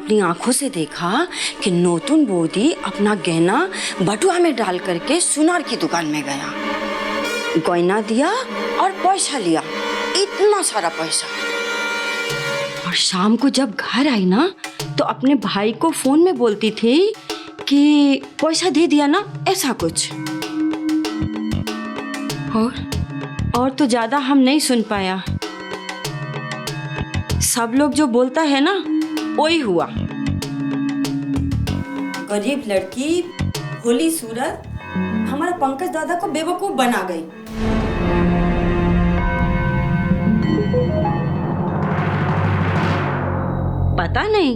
अपनी आंखों से देखा कि नोतुन बोदी अपना गहना बटुआ में डाल करके सुनार की दुकान में गया, गहना दिया और पैसा लिया, इतना सारा पैसा। और शाम को जब घर आई ना तो अपने भाई को फोन में बोलती थी कि पैसा दे दिया ना, ऐसा कुछ। और तो ज्यादा हम नहीं सुन पाया। सब लोग जो बोलता है ना वही हुआ। गरीब लड़की, भोली सूरत, हमारा पंकज दादा को बेवकूफ बना गई। पता नहीं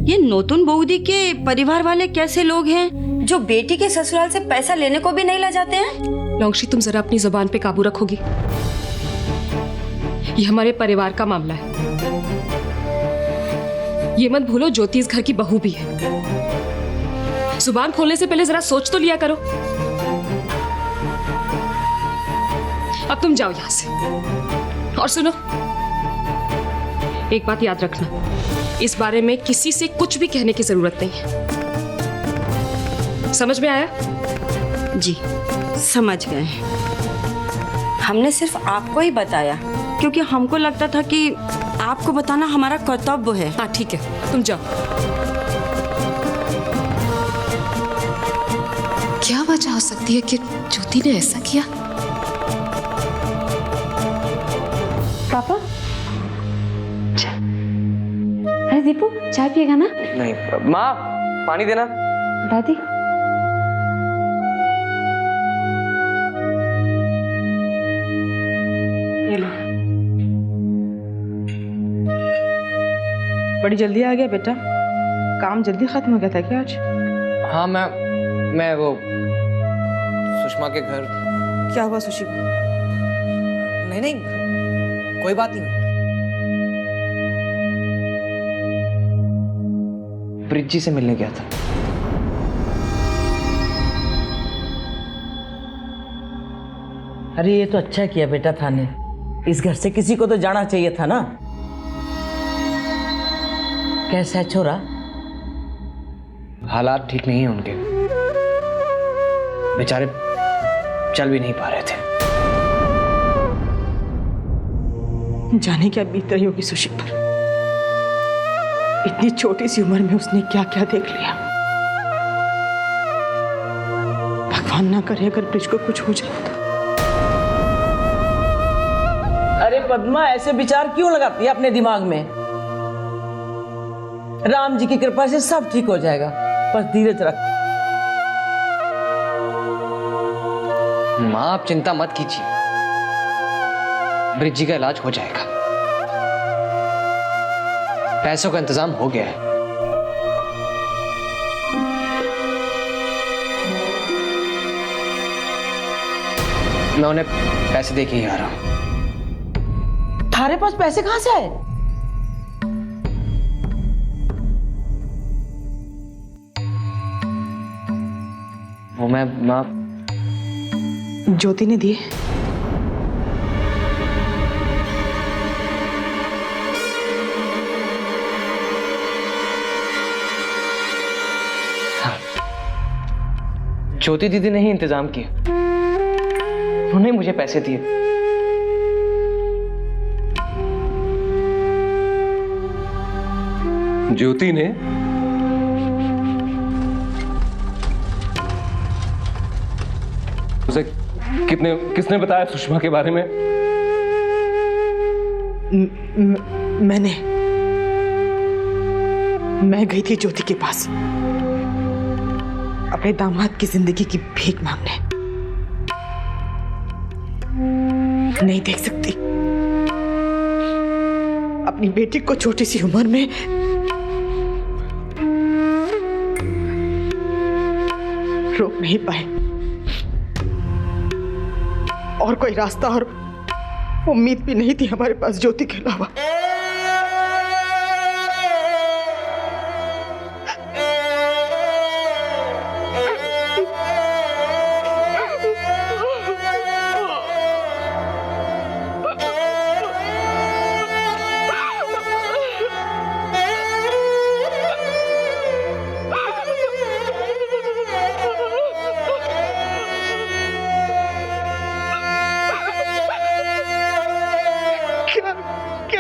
ये नोतुन बऊदी के परिवार वाले कैसे लोग हैं जो बेटी के ससुराल से पैसा लेने को भी नहीं ला जाते हैं। लॉन्गशी, तुम जरा अपनी जुबान पे काबू रखोगी? ये हमारे परिवार का मामला है। ये मत भूलो ज्योति इस घर की बहू भी है। जुबान खोलने से पहले जरा सोच तो लिया करो। अब तुम जाओ यहां से। और सुनो, एक बात याद रखना, इस बारे में किसी से कुछ भी कहने की जरूरत नहीं है। समझ में आया? जी समझ गए। हमने सिर्फ आपको ही बताया क्योंकि हमको लगता था कि आपको बताना हमारा कर्तव्य है। हाँ ठीक है, तुम जाओ। क्या वजह हो सकती है कि ज्योति ने ऐसा किया? पापा, अरे दीपू चाय पिएगा ना? नहीं माँ, पानी देना। दादी, ये लो। बड़ी जल्दी आ गया बेटा, काम जल्दी खत्म हो गया था क्या आज? हाँ मैं वो सुषमा के घर। क्या हुआ सुशी को? नहीं कोई बात नहीं। ब्रिज जी से मिलने गया था। अरे ये तो अच्छा किया बेटा थाने, इस घर से किसी को तो जाना चाहिए था ना। कैसा है छोरा? हालात ठीक नहीं है उनके, बेचारे चल भी नहीं पा रहे थे। जाने क्या बीत रही होगी सुशी पर। इतनी छोटी सी उम्र में उसने क्या क्या देख लिया। भगवान ना करे अगर ब्रिज को कुछ हो जाए तो। अरे पद्मा, ऐसे विचार क्यों लगाती है अपने दिमाग में? राम जी की कृपा से सब ठीक हो जाएगा, बस धीरज रख। माँ आप चिंता मत कीजिए, ब्रिज जी का इलाज हो जाएगा। पैसों का इंतजाम हो गया है। मैं उन्हें पैसे दे के ही आ रहा हूं। थारे पास पैसे कहां से आए? वो मैं माँ ज्योति ने दिए। ज्योति दीदी ने ही इंतजाम किया, उन्होंने मुझे पैसे दिए। ज्योति ने? उसे किसने बताया सुषमा के बारे में? मैं गई थी ज्योति के पास अपने दामाद की जिंदगी की भीख मांगने। नहीं देख सकती अपनी बेटी को छोटी सी उम्र में रोक नहीं पाए, और कोई रास्ता और उम्मीद भी नहीं थी हमारे पास ज्योति के अलावा।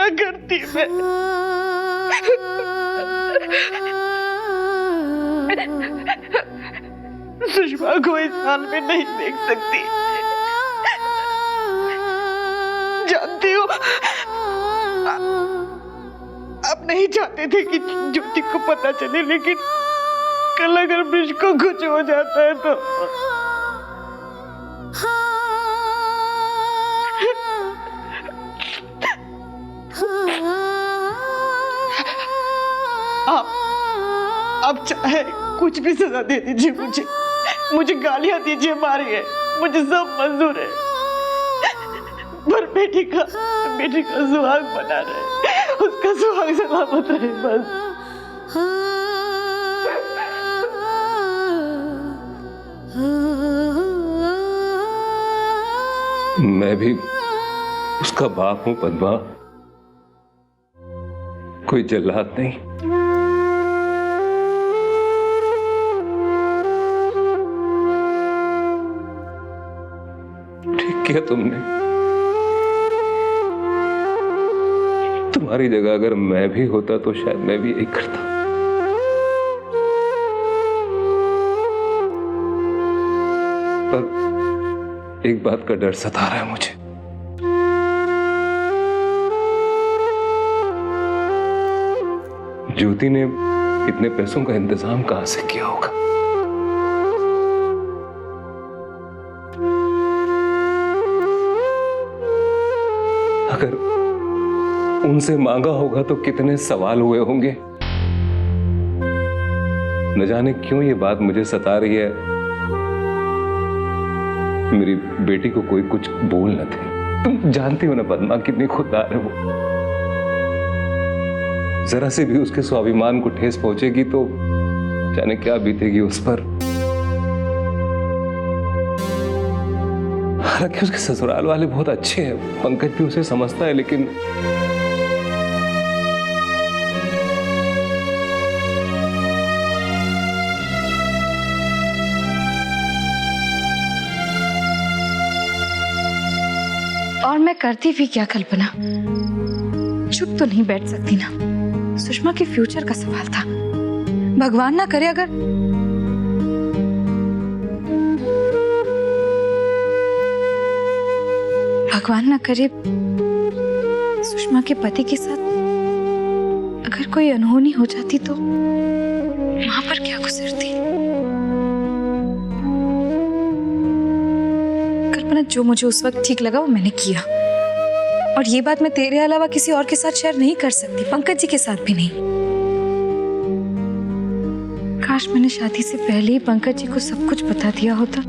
क्या करती मैं? सुषमा को इस हाल में नहीं देख सकती। जानती हो, आप नहीं चाहते थे कि ज्योति को पता चले, लेकिन कल अगर ब्रिज को कुछ हो जाता है तो आप चाहे कुछ भी सजा दे दीजिए, मुझे गालियां दीजिए, मारिए, मुझे सब मंजूर है, पर बेटी का सुहाग बना रहे, उसका सुहाग सलामत रहे बस। मैं भी उसका बाप हूं पद्मा, कोई जल्लाद नहीं। ठीक किया तुमने। तुम्हारी जगह अगर मैं भी होता तो शायद मैं भी यही करता। पर एक बात का डर सता रहा है मुझे। ज्योति ने इतने पैसों का इंतजाम कहां से किया होगा? अगर उनसे मांगा होगा तो कितने सवाल हुए होंगे। न जाने क्यों ये बात मुझे सता रही है। मेरी बेटी को कोई कुछ बोल न दे। तुम जानती हो ना पद्मा, कितनी खुददार है वो। जरा से भी उसके स्वाभिमान को ठेस पहुंचेगी तो जाने क्या बीतेगी उस पर। हालांकि उसके ससुराल वाले बहुत अच्छे हैं, पंकज भी उसे समझता है, लेकिन और मैं करती भी क्या कल्पना, चुप तो नहीं बैठ सकती ना। सुषमा के फ्यूचर का सवाल था। भगवान ना करे अगर सुषमा के पति के साथ अगर कोई अनहोनी हो जाती तो वहां पर क्या गुजरती। कल्पना, जो मुझे उस वक्त ठीक लगा वो मैंने किया, और ये बात मैं तेरे अलावा किसी और के साथ शेयर नहीं कर सकती, पंकज जी के साथ भी नहीं। काश मैंने शादी से पहले ही पंकज जी को सब कुछ बता दिया होता,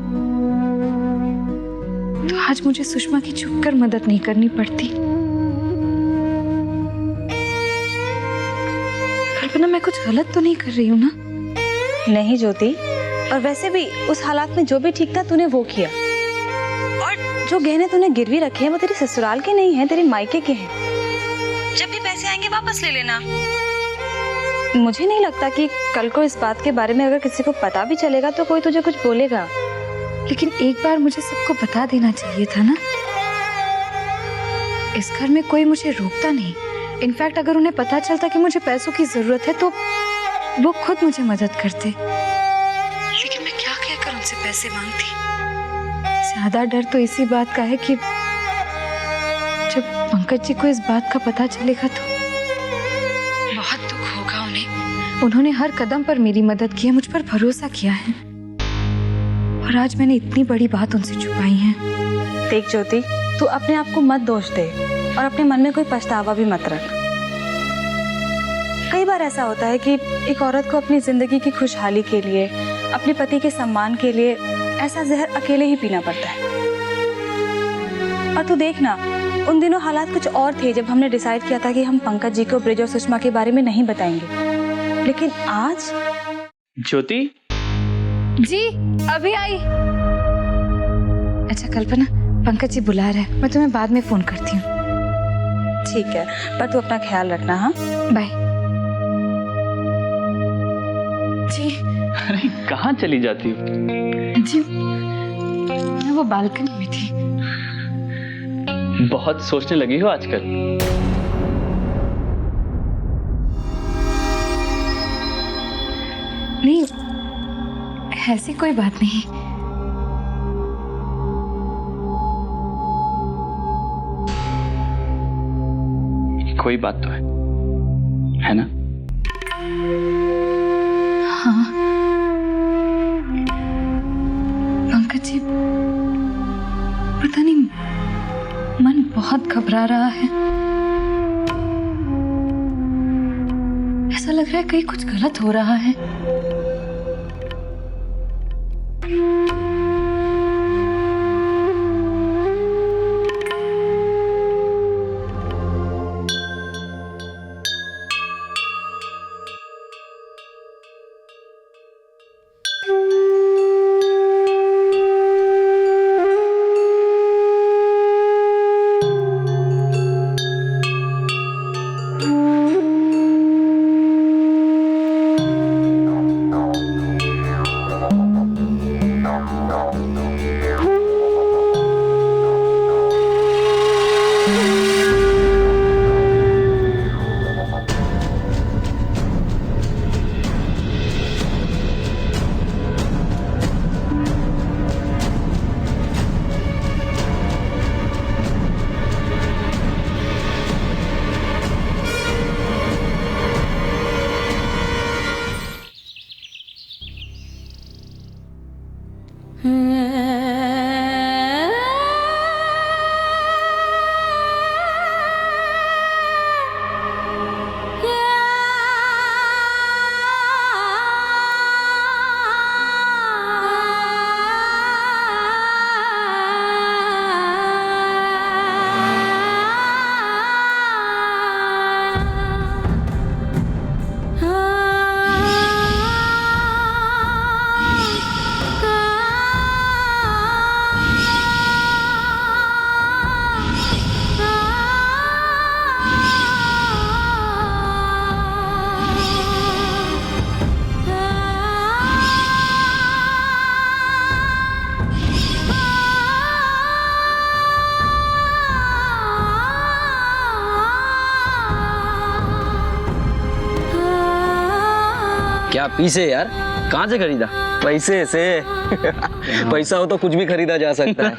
तो आज मुझे सुषमा की छुप कर मदद नहीं करनी पड़ती। कल्पना, मैं कुछ गलत तो नहीं कर रही हूँ ना? नहीं ज्योति, और वैसे भी उस हालात में जो भी ठीक था तूने वो किया। और जो गहने तूने गिरवी रखे हैं वो तेरे ससुराल के नहीं हैं, तेरे मायके के हैं। जब भी पैसे आएंगे वापस ले लेना। मुझे नहीं लगता कि कल को इस बात के बारे में अगर किसी को पता भी चलेगा तो कोई तुझे कुछ बोलेगा। लेकिन एक बार मुझे सबको बता देना चाहिए था ना। इस घर में कोई मुझे रोकता नहीं। इनफैक्ट अगर उन्हें पता चलता कि मुझे पैसों की जरूरत है तो वो खुद मुझे मदद करते। लेकिन मैं क्या कहकर उनसे पैसे मांगती? ज्यादा डर तो इसी बात का है कि जब पंकज जी को इस बात का पता चलेगा तो बहुत दुख होगा उन्हें। उन्होंने हर कदम पर मेरी मदद की है, मुझ पर भरोसा किया है, और आज मैंने इतनी बड़ी बात उनसे छुपाई है। देख ज्योति, तू अपने आप को मत दोष दे और अपने मन में कोई पछतावा भी मत रख। कई बार ऐसा होता है कि एक औरत को अपनी जिंदगी की खुशहाली के लिए, अपने पति के सम्मान के लिए ऐसा जहर अकेले ही पीना पड़ता है। और तू देखना, उन दिनों हालात कुछ और थे जब हमने डिसाइड किया था कि हम पंकज जी को ब्रिज और सुषमा के बारे में नहीं बताएंगे, लेकिन आज। ज्योति जी अभी आई। अच्छा कल्पना, पंकज जी बुला रहे हैं, मैं तुम्हें बाद में फोन करती हूँ। ठीक है, पर तू अपना ख्याल रखना। हाँ, बाय। जी अरे कहाँ चली जाती हो? जी मैं वो बालकनी में थी। बहुत सोचने लगी हो आजकल। नहीं, ऐसी कोई बात नहीं। कोई बात तो है ना? हाँ पंकज जी, पता नहीं मन बहुत घबरा रहा है। ऐसा लग रहा है कहीं कुछ गलत हो रहा है। क्या पीसे यार, कहाँ से खरीदा? पैसे से पैसा हो तो कुछ भी खरीदा जा सकता है।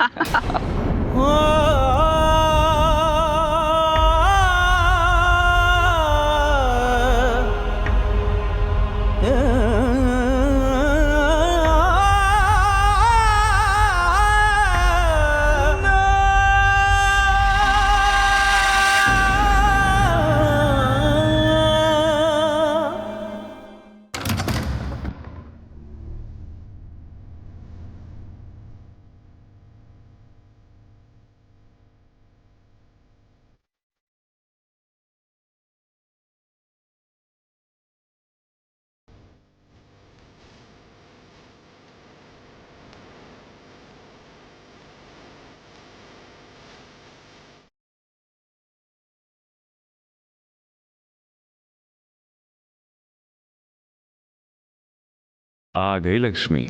आ गई लक्ष्मी।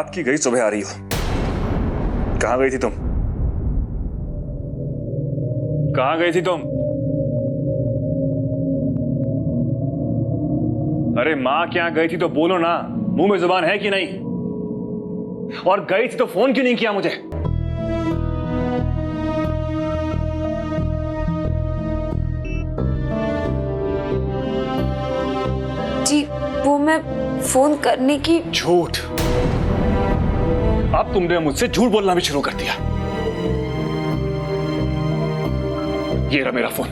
रात की गई, सुबह आ रही हो। कहाँ गई थी तुम? कहाँ गई थी तुम? अरे माँ क्या गई थी तो बोलो ना, मुंह में जुबान है कि नहीं? और गई थी तो फोन क्यों नहीं किया मुझे? जी वो मैं फोन करने की। झूठ। अब तुमने मुझसे झूठ बोलना भी शुरू कर दिया। ये रहा मेरा फोन,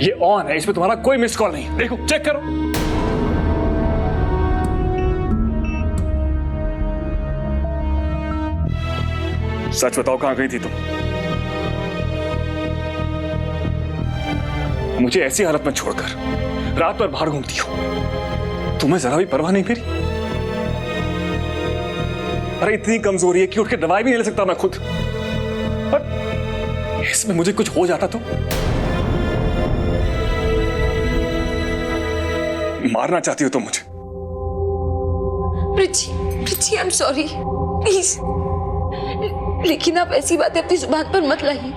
ये ऑन है, इसमें तुम्हारा कोई मिस कॉल नहीं। देखो, चेक करो। सच बताओ, कहां गई थी तुम? मुझे ऐसी हालत में छोड़कर रात भर बाहर घूमती हो, तुम्हें जरा भी परवाह नहीं मेरी? अरे इतनी कमजोरी है कि उठ के दवाई भी नहीं ले सकता मैं खुद, और इसमें मुझे कुछ हो जाता तो मारना चाहती हो तुम मुझे? Pretty I am sorry please, लेकिन आप ऐसी बातें अपनी जुबान पर मत लाइए।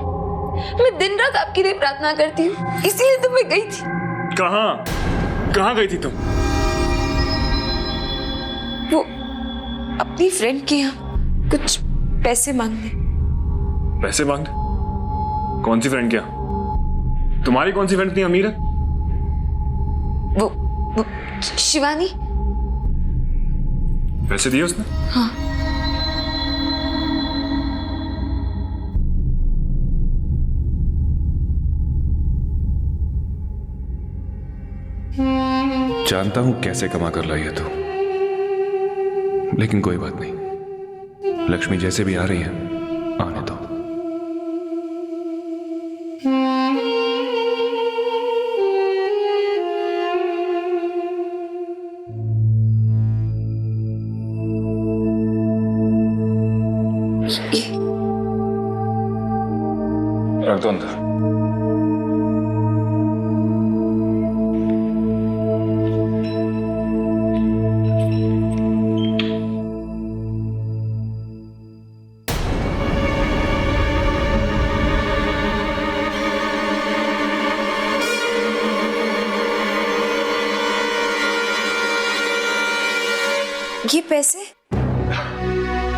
मैं दिन रात आपके लिए प्रार्थना करती हूँ, इसीलिए तो मैं गई थी। कहाँ गई थी तुम? वो अपनी फ्रेंड के यहाँ कुछ पैसे मांगने। पैसे मांगने? कौन सी फ्रेंड? क्या तुम्हारी कौन सी फ्रेंड इतनी अमीर है? वो शिवानी। पैसे दिए उसने? हाँ। जानता हूं कैसे कमा कर लाई है तू, लेकिन कोई बात नहीं, लक्ष्मी जैसे भी आ रही है आने दो। रख दो अंदर। ये पैसे?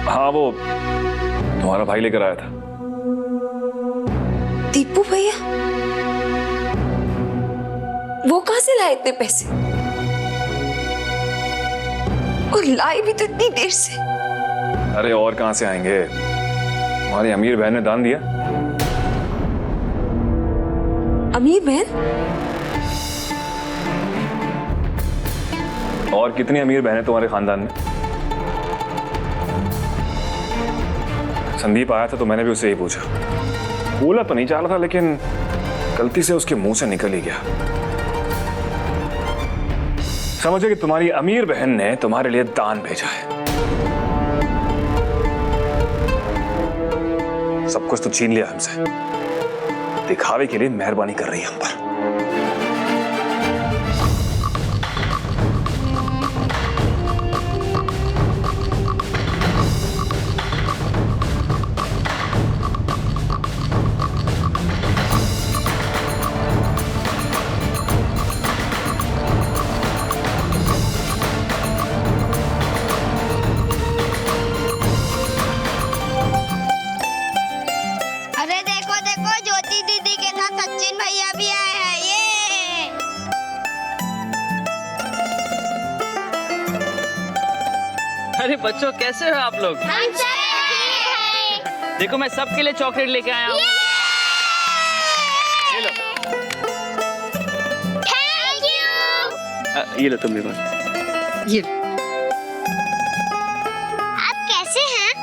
हाँ, वो तुम्हारा भाई लेकर आया था। दीपू भैया? वो कहां से लाए इतने पैसे? और लाए भी तो इतनी देर से। अरे और कहां से आएंगे, हमारी अमीर बहन ने दान दिया। अमीर बहन? और कितनी अमीर बहनें तुम्हारे खानदान में? संदीप आया था तो मैंने भी उससे ही पूछा। बोला तो नहीं चाह रहा था, लेकिन गलती से उसके मुंह से निकल ही गया। समझो कि तुम्हारी अमीर बहन ने तुम्हारे लिए दान भेजा है। सब कुछ तो छीन लिया हमसे, दिखावे के लिए मेहरबानी कर रही है हम पर। अरे बच्चों, कैसे हो आप लोग? देखो मैं सबके लिए चॉकलेट लेके आया हूँ। ये लो। Thank you. ये लो तुम भी बस। ये आप कैसे हैं?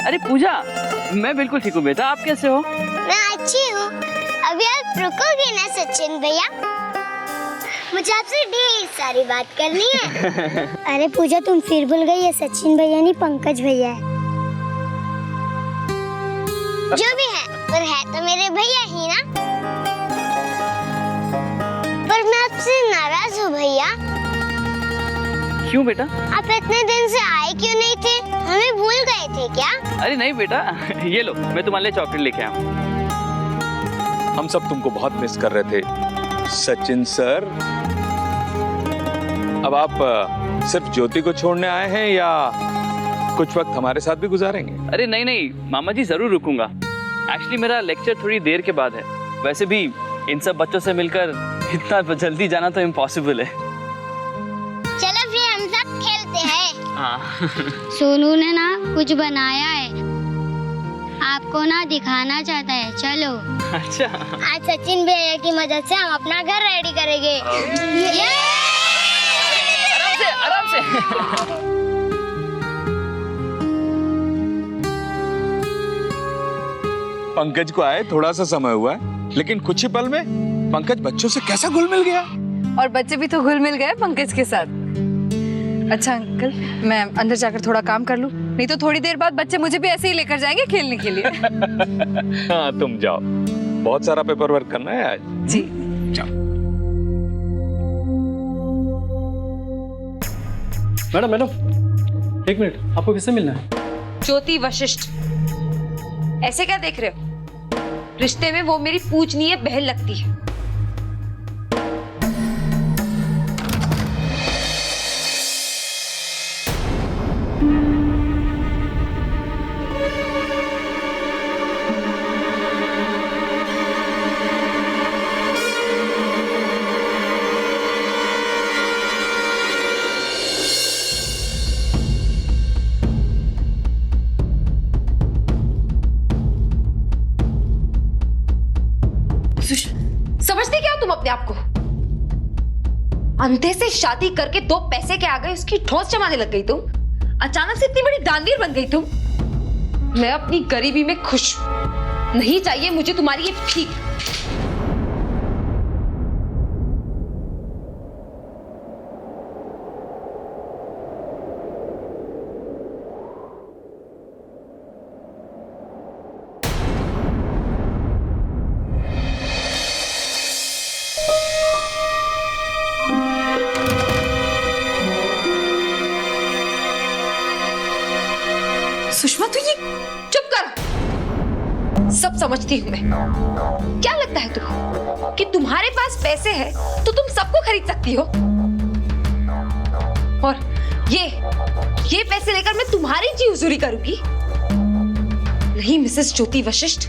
अरे पूजा, मैं बिल्कुल ठीक हूँ बेटा, आप कैसे हो? मैं अच्छी हूँ। अभी आप रुकोगे ना सचिन भैया? मुझे आपसे ढेर सारी बात करनी है। अरे पूजा, तुम फिर भूल गई, ये सचिन भैया नहीं पंकज भैया है। जो भी है, पर है तो मेरे भैया ही ना। पर मैं आपसे नाराज हूँ भैया, क्यों बेटा? आप इतने दिन से आए क्यों नहीं थे? हमें भूल गए थे क्या? अरे नहीं बेटा, ये लो मैं तुम्हारे लिए चॉकलेट लेके आया हूँ। हम सब तुमको बहुत मिस कर रहे थे सचिन सर। अब आप सिर्फ ज्योति को छोड़ने आए हैं या कुछ वक्त हमारे साथ भी गुजारेंगे? अरे नहीं नहीं मामा जी, जरूर रुकूंगा। एक्चुअली मेरा लेक्चर थोड़ी देर के बाद है। वैसे भी इन सब बच्चों से मिलकर इतना जल्दी जाना तो इम्पॉसिबल है। चलो फिर हम सब खेलते हैं। हाँ। सोनू ने ना कुछ बनाया है, आपको ना दिखाना चाहता है। चलो। अच्छा। आज सचिन भैया की मदद से हम अपना घर रेडी करेंगे। आराम से, आराम से। पंकज को आए थोड़ा सा समय हुआ है, लेकिन कुछ ही पल में पंकज बच्चों से कैसा घुल मिल गया। और बच्चे भी तो घुल मिल गए पंकज के साथ। अच्छा अंकल, मैं अंदर जाकर थोड़ा काम कर लूं, नहीं तो थोड़ी देर बाद बच्चे मुझे भी ऐसे ही लेकर जाएंगे खेलने के लिए। हाँ तुम जाओ, बहुत सारा पेपर वर्क करना है आज। जी जाओ। मैडम मैडम, एक मिनट, आपको किससे मिलना है? ज्योति वशिष्ठ। ऐसे क्या देख रहे हो? रिश्ते में वो मेरी पूजनीय बहन लगती है। समझते क्या हो तुम अपने आप को? अंधे से शादी करके 2 पैसे के आ गए, उसकी ठोस जमाने लग गई तुम। अचानक से इतनी बड़ी दानवीर बन गई तुम। मैं अपनी गरीबी में खुश हूं। नहीं चाहिए मुझे तुम्हारी ये भीख। सुषमा तू ये चुप कर। सब समझती हूं मैं। क्या लगता है तुमको कि तुम्हारे पास पैसे हैं तो तुम सबको खरीद सकती हो? और ये पैसे लेकर मैं तुम्हारी जी हुजूरी करूंगी? नहीं मिसेस ज्योति वशिष्ठ,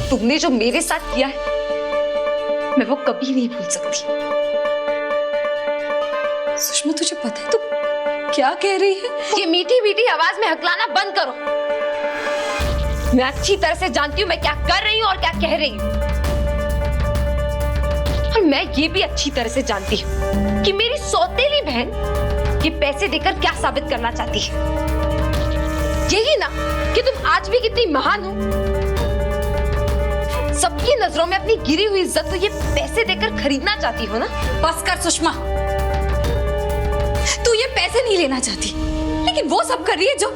तुमने जो मेरे साथ किया है मैं वो कभी नहीं भूल सकती। सुषमा तुझे पता है तू क्या कह रही है? ये मीठी मीठी आवाज में हकलाना बंद करो। मैं अच्छी तरह से जानती हूँ मैं क्या कर रही हूँ और क्या कह रही हूँ। और मैं ये भी अच्छी तरह से जानती हूँ कि मेरी सौतेली बहन ये पैसे देकर क्या साबित करना चाहती है। यही ना कि तुम आज भी कितनी महान हो। सबकी नजरों में अपनी गिरी हुई इज्जत तो ये पैसे देकर खरीदना चाहती हो ना? बस कर सुषमा, तू ये पैसे नहीं लेना चाहती, लेकिन वो सब कर रही है जो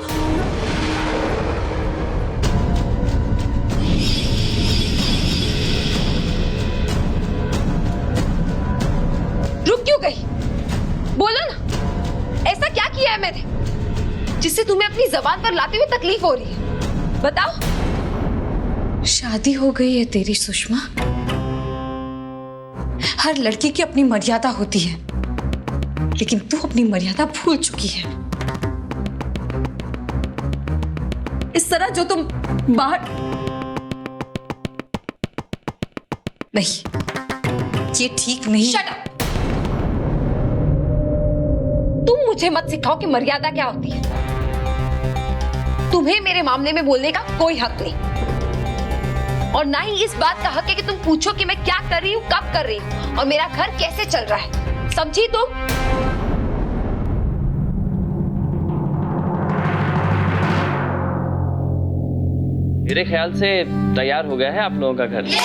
रुक क्यों गई? बोलो ना, ऐसा क्या किया है मैंने जिससे तुम्हें अपनी जबान पर लाते हुए तकलीफ हो रही है? बताओ। शादी हो गई है तेरी सुषमा। हर लड़की की अपनी मर्यादा होती है, लेकिन तू अपनी मर्यादा भूल चुकी है। इस तरह जो तुम बाहर नहीं, ये ठीक नहीं। Shut up. तुम मुझे मत सिखाओ कि मर्यादा क्या होती है। तुम्हें मेरे मामले में बोलने का कोई हक नहीं, और ना ही इस बात का हक है कि तुम पूछो कि मैं क्या कर रही हूँ, कब कर रही हूँ और मेरा घर कैसे चल रहा है। समझी तुम? मेरे ख्याल से तैयार हो गया है आप लोगों का घर। ये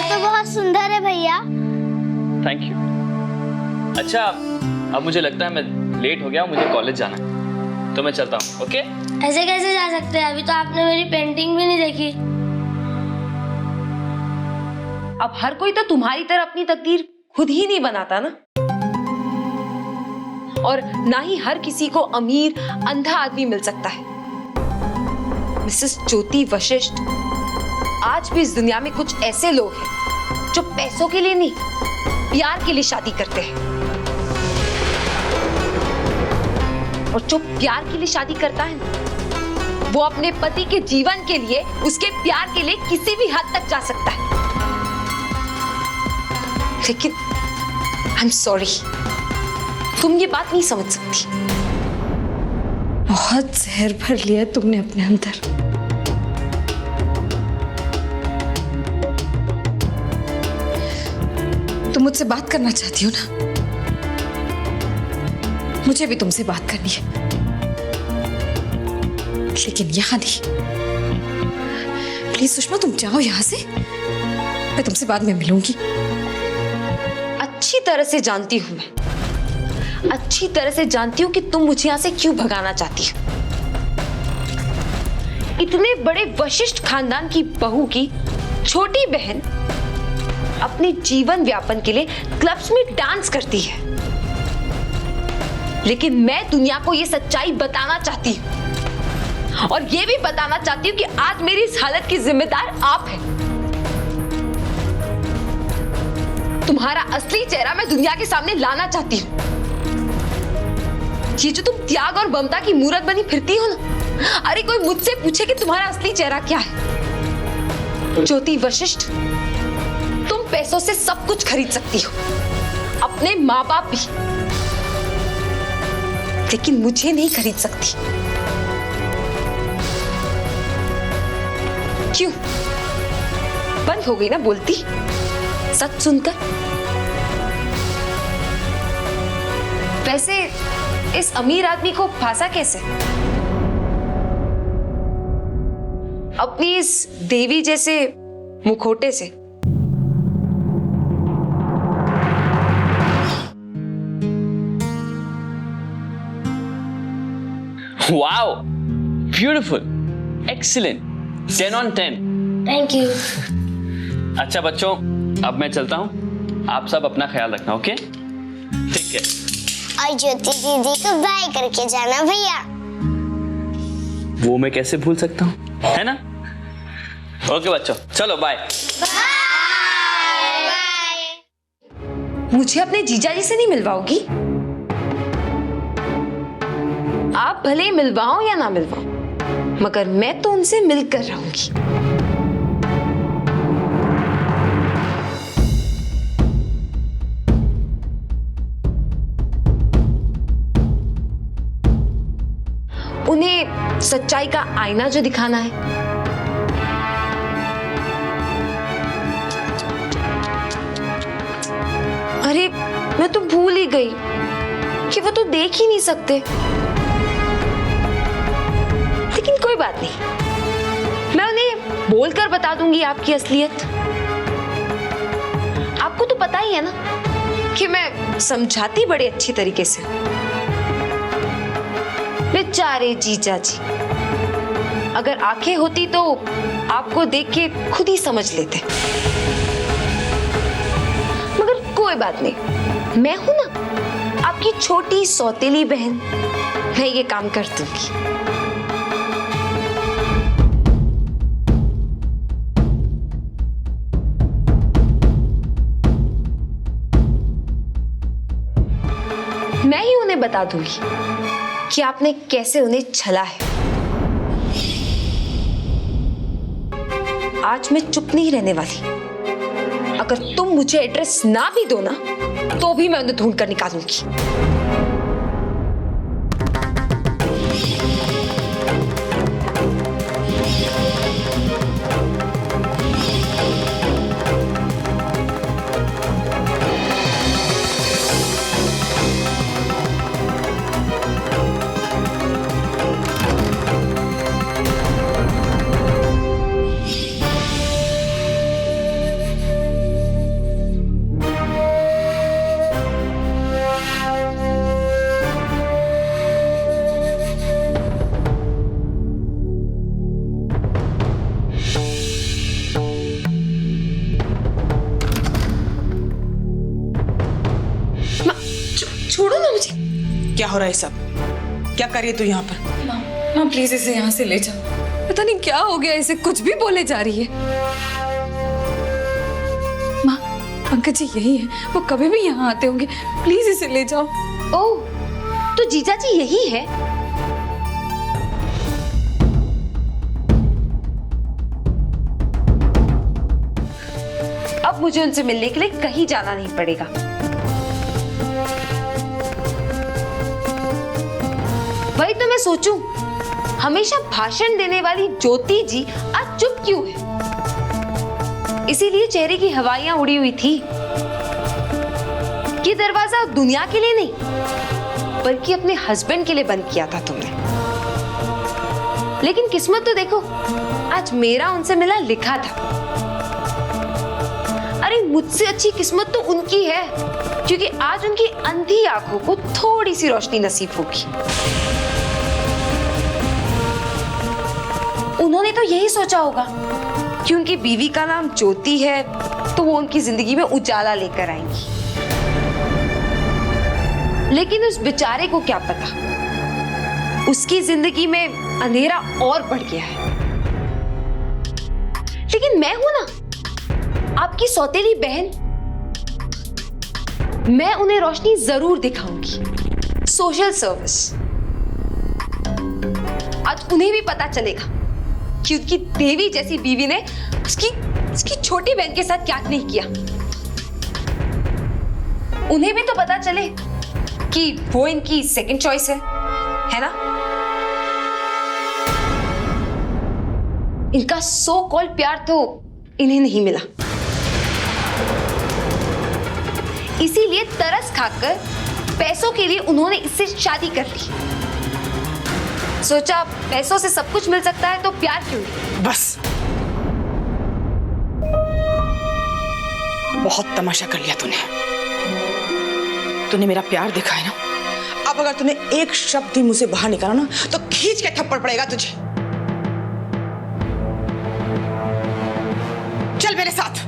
तो बहुत सुंदर है भैया। Thank you. अच्छा, अब मुझे लगता है मैं लेट हो गया हूँ, मुझे कॉलेज जाना है, तो मैं चलता हूँ। ओके? ऐसे कैसे जा सकते हैं? अभी तो आपने मेरी पेंटिंग भी नहीं देखी। अब हर कोई तो तुम्हारी तरह अपनी तकदीर खुद ही नहीं बनाता ना। और ना ही हर किसी को अमीर अंधा आदमी मिल सकता है। मिसेस ज्योति वशिष्ठ, आज भी इस दुनिया में कुछ ऐसे लोग हैं जो पैसों के लिए नहीं, प्यार के लिए शादी करते हैं। और जो प्यार के लिए शादी करता है ना, वो अपने पति के जीवन के लिए, उसके प्यार के लिए किसी भी हद तक जा सकता है। लेकिन आई एम सॉरी, तुम ये बात नहीं समझ सकती। बहुत जहर भर लिया तुमने अपने अंदर। तुम मुझसे बात करना चाहती हो ना? मुझे भी तुमसे बात करनी है, लेकिन यहां नहीं। प्लीज सुषमा, तुम जाओ यहां से, मैं तुमसे बाद में मिलूंगी। अच्छी तरह से जानती हूं मैं, अच्छी तरह से जानती हूं कि तुम मुझे यहां से क्यों भगाना चाहती हो। इतने बड़े वशिष्ठ खानदान की बहू की छोटी बहन अपने जीवन व्यापन के लिए क्लब्स में डांस करती है, लेकिन मैं दुनिया को ये सच्चाई बताना चाहती हूँ, और ये भी बताना चाहती हूँ कि आज मेरी इस हालत की जिम्मेदार आप हैं। तुम्हारा असली चेहरा मैं दुनिया के सामने लाना चाहती हूँ। ये जो तुम त्याग और ममता की मूरत बनी फिरती हो ना, अरे कोई मुझसे पूछे कि तुम्हारा असली चेहरा क्या है। ज्योति वशिष्ठ, तुम पैसों से सब कुछ खरीद सकती हो, अपने माँ बाप भी, लेकिन मुझे नहीं खरीद सकती। क्यों? बंद हो गई ना बोलती सच सुनकर? वैसे इस अमीर आदमी को फांसा कैसे? अपनी इस देवी जैसे मुखौटे से। Wow, beautiful, excellent, 10 on 10। Thank you. अच्छा बच्चों, अब मैं चलता हूँ, आप सब अपना ख्याल रखना, ओके? ठीक है। और ज्योति दीदी को बाय करके जाना भैया। वो मैं कैसे भूल सकता हूँ, है ना? ओके बच्चों, चलो बाय। मुझे अपने जीजाजी से नहीं मिलवाओगी? आप भले ही मिलवाओ या ना मिलवाओ, मगर मैं तो उनसे मिलकर रहूंगी। उन्हें सच्चाई का आईना जो दिखाना है, अरे मैं तो भूल ही गई कि वो तो देख ही नहीं सकते। लेकिन कोई बात नहीं, मैं उन्हें बोलकर बता दूंगी आपकी असलियत। आपको तो पता ही है ना कि मैं समझाती बड़े अच्छी तरीके से। बेचारे जीजा जी, अगर आंखें होती तो आपको देख के खुद ही समझ लेते। मगर कोई बात नहीं, मैं हूं ना आपकी छोटी सौतेली बहन, मैं ये काम कर दूंगी। मैं ही उन्हें बता दूंगी कि आपने कैसे उन्हें छला है। आज मैं चुप नहीं रहने वाली। अगर तुम मुझे एड्रेस ना भी दो ना, तो भी मैं उन्हें ढूंढ कर निकालूंगी। क्या हो रहा है सब? क्या कर रही है तू यहाँ पर? माँ प्लीज इसे यहाँ से ले जाओ। पता नहीं क्या हो गया, इसे कुछ भी बोले जा रही है। माँ पंकज जी यही है, वो कभी भी यहाँ आते होंगे, प्लीज इसे ले जाओ। ओह तो जीजा जी यही है? अब मुझे उनसे मिलने के लिए कहीं जाना नहीं पड़ेगा। वही तो मैं सोचूं, हमेशा भाषण देने वाली ज्योति जी आज चुप क्यों है? इसीलिए चेहरे की हवाइयां उड़ी हुई थी। ये दरवाजा दुनिया के लिए नहीं बल्कि अपने हस्बैंड के लिए बंद किया था तुमने। लेकिन किस्मत तो देखो, आज मेरा उनसे मिला लिखा था। अरे मुझसे अच्छी किस्मत तो उनकी है, क्योंकि आज उनकी अंधी आंखों को थोड़ी सी रोशनी नसीब होगी। उन्होंने तो यही सोचा होगा कि उनकी बीवी का नाम ज्योति है तो वो उनकी जिंदगी में उजाला लेकर आएंगी। लेकिन उस बेचारे को क्या पता, उसकी जिंदगी में अंधेरा और बढ़ गया है। लेकिन मैं हूं ना आपकी सौतेली बहन, मैं उन्हें रोशनी जरूर दिखाऊंगी। Social service. आज उन्हें भी पता चलेगा कि उनकी देवी जैसी बीवी ने उसकी छोटी बहन के साथ क्या नहीं किया। उन्हें भी तो पता चले कि वो इनकी सेकंड चॉइस है ना? इनका सो कॉल्ड प्यार तो इन्हें नहीं मिला, इसीलिए तरस खाकर पैसों के लिए उन्होंने इससे शादी कर ली। सोचा पैसों से सब कुछ मिल सकता है तो प्यार क्यों नहीं? बस बहुत तमाशा कर लिया तूने मेरा प्यार देखा है ना। अब अगर तूने एक शब्द भी मुझसे बाहर निकाला ना तो खींच के थप्पड़ पड़ेगा तुझे। चल मेरे साथ।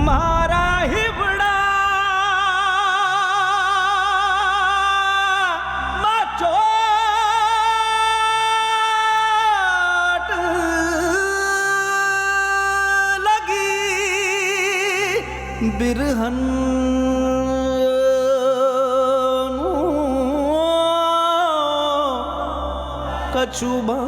मारा ही बड़ा बिरहन कछुबा